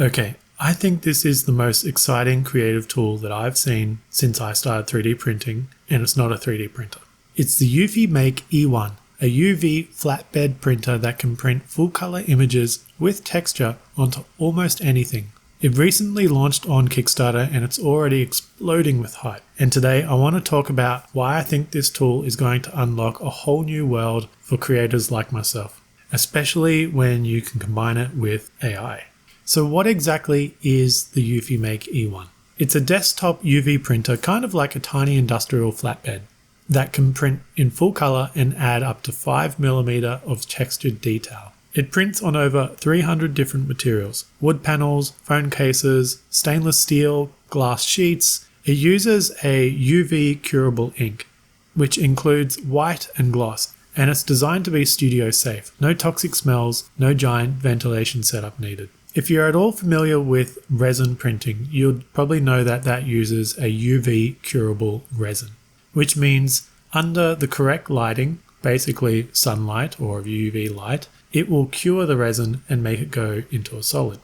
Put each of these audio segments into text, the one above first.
Okay, I think this is the most exciting creative tool that I've seen since I started 3D printing, and it's not a 3D printer. It's the Eufymake E1, a UV flatbed printer that can print full-color images with texture onto almost anything. It recently launched on Kickstarter and it's already exploding with hype. And today I want to talk about why I think this tool is going to unlock a whole new world for creators like myself, especially when you can combine it with AI. So what exactly is the Eufymake E1? It's a desktop UV printer, kind of like a tiny industrial flatbed, that can print in full color and add up to 5mm of textured detail. It prints on over 300 different materials: wood panels, phone cases, stainless steel, glass sheets. It uses a UV curable ink, which includes white and gloss, and it's designed to be studio safe. No toxic smells, no giant ventilation setup needed. If you're at all familiar with resin printing, you'd probably know that that uses a UV curable resin, which means under the correct lighting, basically sunlight or UV light, it will cure the resin and make it go into a solid.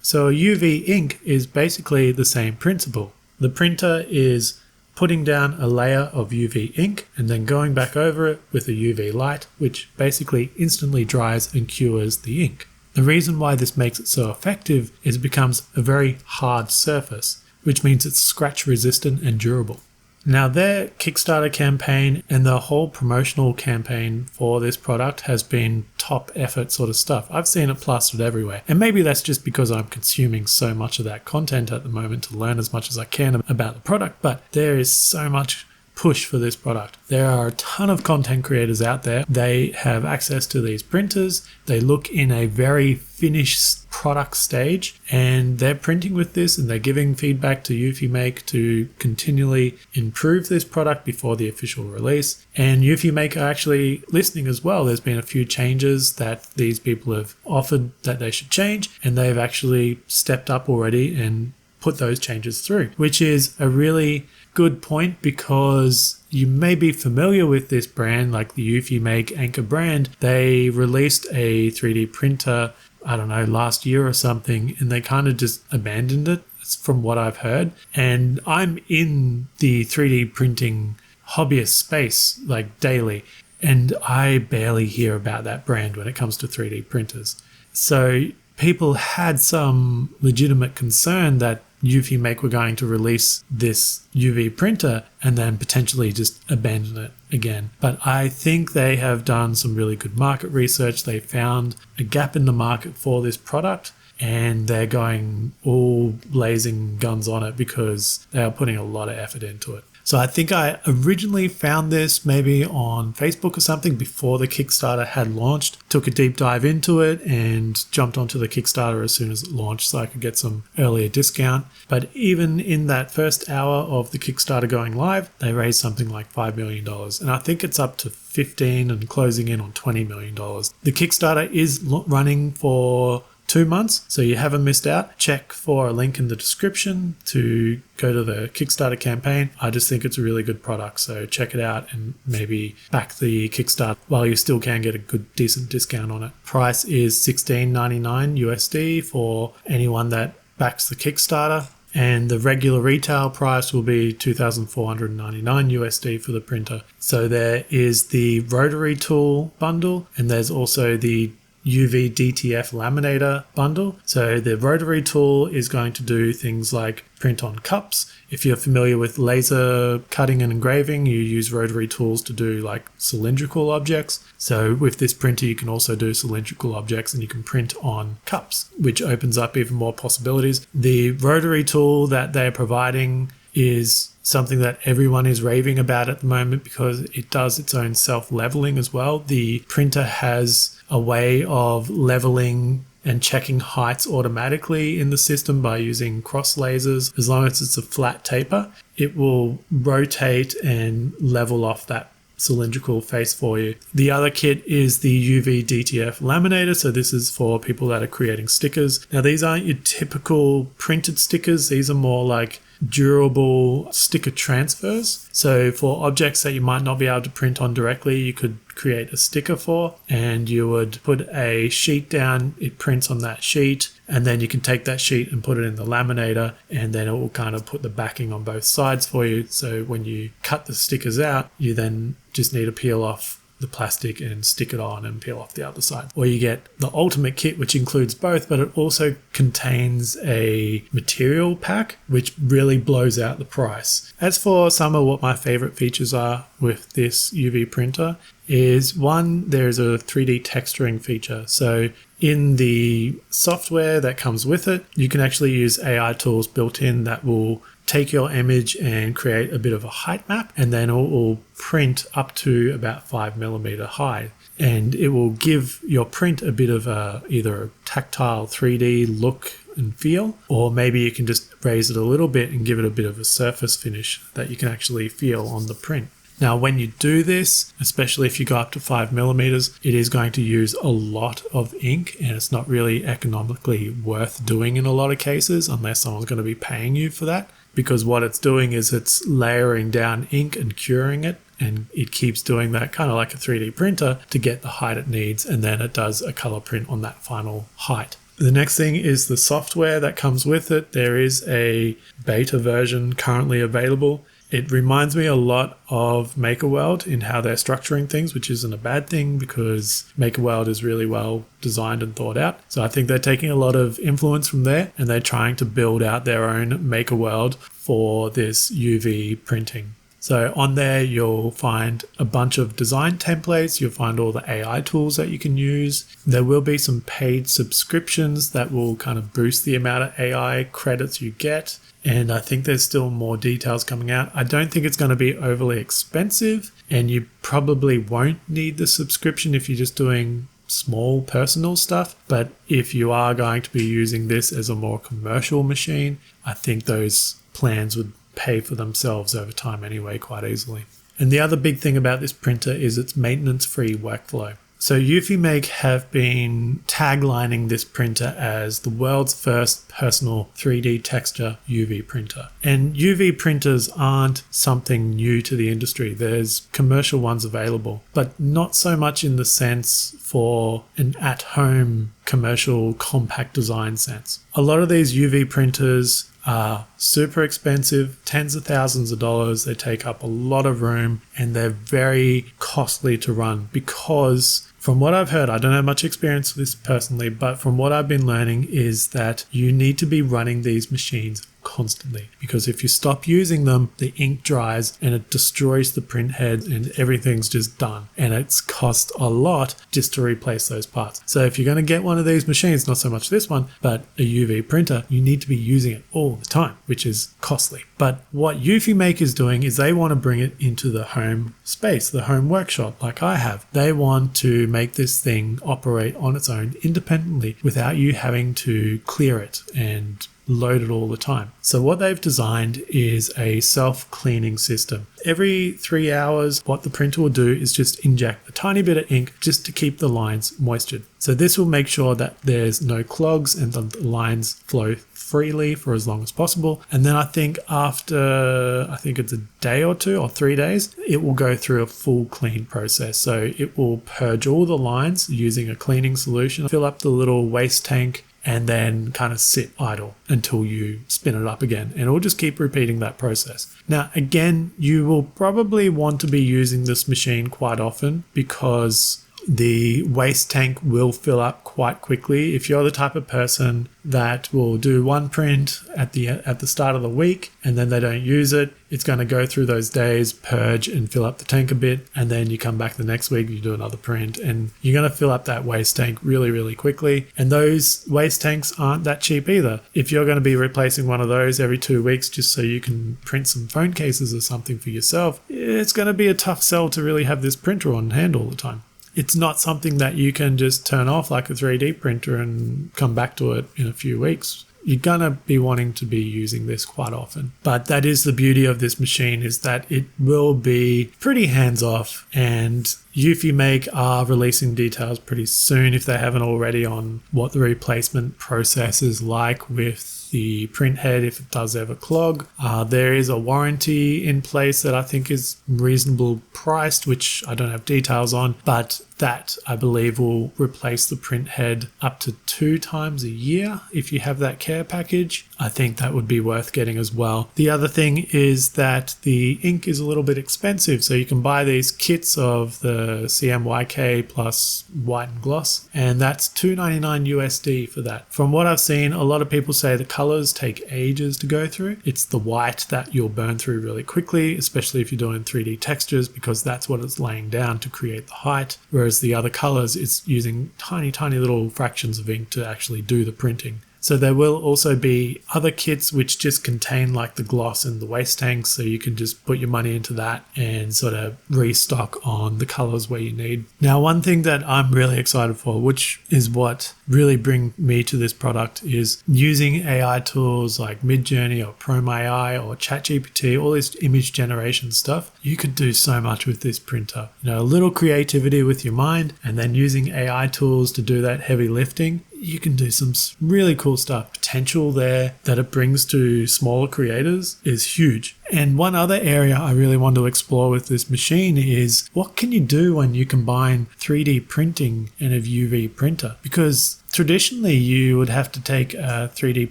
So a UV ink is basically the same principle. The printer is putting down a layer of UV ink and then going back over it with a UV light, which basically instantly dries and cures the ink. The reason why this makes it so effective is it becomes a very hard surface, which means it's scratch resistant and durable. Now, their Kickstarter campaign and the whole promotional campaign for this product has been top effort sort of stuff. I've seen it plastered everywhere. And maybe that's just because I'm consuming so much of that content at the moment to learn as much as I can about the product, but there is so much push for this product. There are a ton of content creators out there. They have access to these printers. They look in a very finished product stage and they're printing with this and they're giving feedback to Eufymake to continually improve this product before the official release. And Eufymake are actually listening as well. There's been a few changes that these people have offered that they should change, and they've actually stepped up already and put those changes through, which is a really good point because you may be familiar with this brand, like the Eufymake Anchor brand. They released a 3D printer, I don't know, last year or something, and they kind of just abandoned it, from what I've heard. And I'm in the 3D printing hobbyist space like daily, and I barely hear about that brand when it comes to 3D printers. So people had some legitimate concern that Eufymake were going to release this UV printer and then potentially just abandon it again. But I think they have done some really good market research. They found a gap in the market for this product and they're going all blazing guns on it because they are putting a lot of effort into it. So I think I originally found this maybe on Facebook or something before the Kickstarter had launched, took a deep dive into it and jumped onto the Kickstarter as soon as it launched so I could get some earlier discount. But even in that first hour of the Kickstarter going live, they raised something like $5 million. And I think it's up to 15 and closing in on $20 million. The Kickstarter is running for 2 months, so you haven't missed out. Check for a link in the description to go to the Kickstarter campaign. I just think it's a really good product, so check it out and maybe back the Kickstarter while you still can get a good decent discount on it. Price is $16.99 USD for anyone that backs the Kickstarter, and the regular retail price will be $2,499 USD for the printer. So there is the rotary tool bundle, and there's also the UV DTF laminator bundle. So the rotary tool is going to do things like print on cups. If you're familiar with laser cutting and engraving, you use rotary tools to do like cylindrical objects. So with this printer, you can also do cylindrical objects and you can print on cups, which opens up even more possibilities. The rotary tool that they're providing is something that everyone is raving about at the moment because it does its own self-leveling as well. The printer has a way of leveling and checking heights automatically in the system by using cross lasers. As long as it's a flat taper, it will rotate and level off that cylindrical face for you. The other kit is the UV DTF laminator. So this is for people that are creating stickers. Now these aren't your typical printed stickers. These are more like durable sticker transfers. So for objects that you might not be able to print on directly, you could create a sticker for, and you would put a sheet down, it prints on that sheet, and then you can take that sheet and put it in the laminator, and then it will kind of put the backing on both sides for you. So when you cut the stickers out, you then just need to peel off the plastic and stick it on and peel off the other side. Or you get the ultimate kit, which includes both, but it also contains a material pack, which really blows out the price. As for some of what my favorite features are with this UV printer is, one, there's a 3D texturing feature. So in the software that comes with it, you can actually use AI tools built in that will take your image and create a bit of a height map, and then it will print up to about 5mm high. And it will give your print a bit of either a tactile 3D look and feel, or maybe you can just raise it a little bit and give it a bit of a surface finish that you can actually feel on the print. Now, when you do this, especially if you go up to 5mm, it is going to use a lot of ink, and it's not really economically worth doing in a lot of cases unless someone's going to be paying you for that, because what it's doing is it's layering down ink and curing it, and it keeps doing that kind of like a 3D printer to get the height it needs, and then it does a color print on that final height. The next thing is the software that comes with it. There is a beta version currently available. It reminds me a lot of MakerWorld in how they're structuring things, which isn't a bad thing because MakerWorld is really well designed and thought out. So I think they're taking a lot of influence from there, and they're trying to build out their own MakerWorld for this UV printing. So on there, you'll find a bunch of design templates. You'll find all the AI tools that you can use. There will be some paid subscriptions that will kind of boost the amount of AI credits you get. And I think there's still more details coming out. I don't think it's going to be overly expensive, and you probably won't need the subscription if you're just doing small personal stuff. But if you are going to be using this as a more commercial machine, I think those plans would pay for themselves over time anyway quite easily. And the other big thing about this printer is its maintenance-free workflow. So Eufymake have been taglining this printer as the world's first personal 3D texture UV printer. And UV printers aren't something new to the industry. There's commercial ones available, but not so much in the sense for an at-home commercial compact design sense. A lot of these UV printers are super expensive, tens of thousands of dollars. They take up a lot of room, and they're very costly to run because, from what I've heard, I don't have much experience with this personally, but from what I've been learning is that you need to be running these machines constantly, because if you stop using them, the ink dries and it destroys the print head and everything's just done, and it's cost a lot just to replace those parts. So if you're going to get one of these machines, not so much this one, but a UV printer, you need to be using it all the time, which is costly. But what Eufymake is doing is they want to bring it into the home space, the home workshop like I have. They want to make this thing operate on its own independently without you having to clear it and load it all the time. So what they've designed is a self-cleaning system. Every 3 hours, what the printer will do is just inject a tiny bit of ink just to keep the lines moistured. So this will make sure that there's no clogs and the lines flow freely for as long as possible. And then I think after, it's a day or 2 or 3 days, it will go through a full clean process. So it will purge all the lines using a cleaning solution, fill up the little waste tank, and then kind of sit idle until you spin it up again. And it will just keep repeating that process. Now, again, you will probably want to be using this machine quite often because the waste tank will fill up quite quickly. If you're the type of person that will do one print at the start of the week and then they don't use it, it's going to go through those days, purge and fill up the tank a bit, and then you come back the next week, you do another print, and you're going to fill up that waste tank really, really quickly. And those waste tanks aren't that cheap either. If you're going to be replacing one of those every 2 weeks just so you can print some phone cases or something for yourself, it's going to be a tough sell to really have this printer on hand all the time. It's not something that you can just turn off like a 3D printer and come back to it in a few weeks. you're gonna be wanting to be using this quite often. But that is the beauty of this machine, is that it will be pretty hands-off, and Eufymake are releasing details pretty soon, if they haven't already, on what the replacement process is like with the print head if it does ever clog. There is a warranty in place that I think is reasonable priced, which I don't have details on, but that I believe will replace the print head up to 2 times a year if you have that care package. I think that would be worth getting as well. The other thing is that the ink is a little bit expensive, so you can buy these kits of the CMYK plus white and gloss, and that's $2.99 USD for that. From what I've seen, a lot of people say the colors take ages to go through. It's the white that you'll burn through really quickly, especially if you're doing 3D textures, because that's what it's laying down to create the height, whereas the other colors, it's using tiny little fractions of ink to actually do the printing. So there will also be other kits which just contain like the gloss and the waste tanks, so you can just put your money into that and sort of restock on the colors where you need. Now, one thing that I'm really excited for, which is what really bring me to this product, is using AI tools like Midjourney or PromeAI or ChatGPT, all this image generation stuff. You could do so much with this printer. You know, a little creativity with your mind, and then using AI tools to do that heavy lifting. You can do some really cool stuff. Potential there that it brings to smaller creators is huge. And one other area I really want to explore with this machine is, what can you do when you combine 3D printing and a UV printer? Because traditionally you would have to take a 3D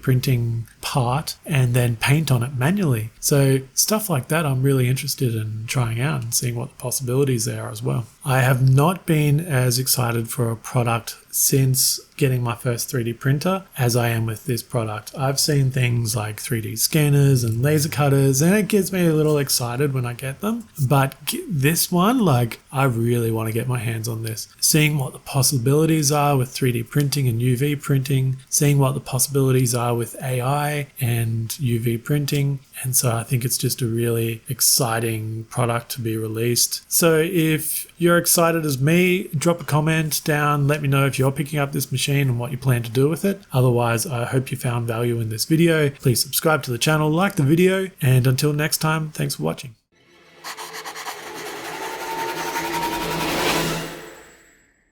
printing part and then paint on it manually. So stuff like that I'm really interested in trying out and seeing what the possibilities there are as well. I have not been as excited for a product since getting my first 3D printer as I am with this product. I've seen things like 3D scanners and laser cutters, and it gets me a little excited when I get them. But this one, like, I really want to get my hands on this. Seeing what the possibilities are with 3D printing and UV printing, seeing what the possibilities are with AI and UV printing. And so I think it's just a really exciting product to be released. So if you're excited as me, drop a comment down. Let me know if you're picking up this machine and what you plan to do with it. Otherwise, I hope you found value in this video. Please subscribe to the channel, like the video, and until next time, thanks for watching.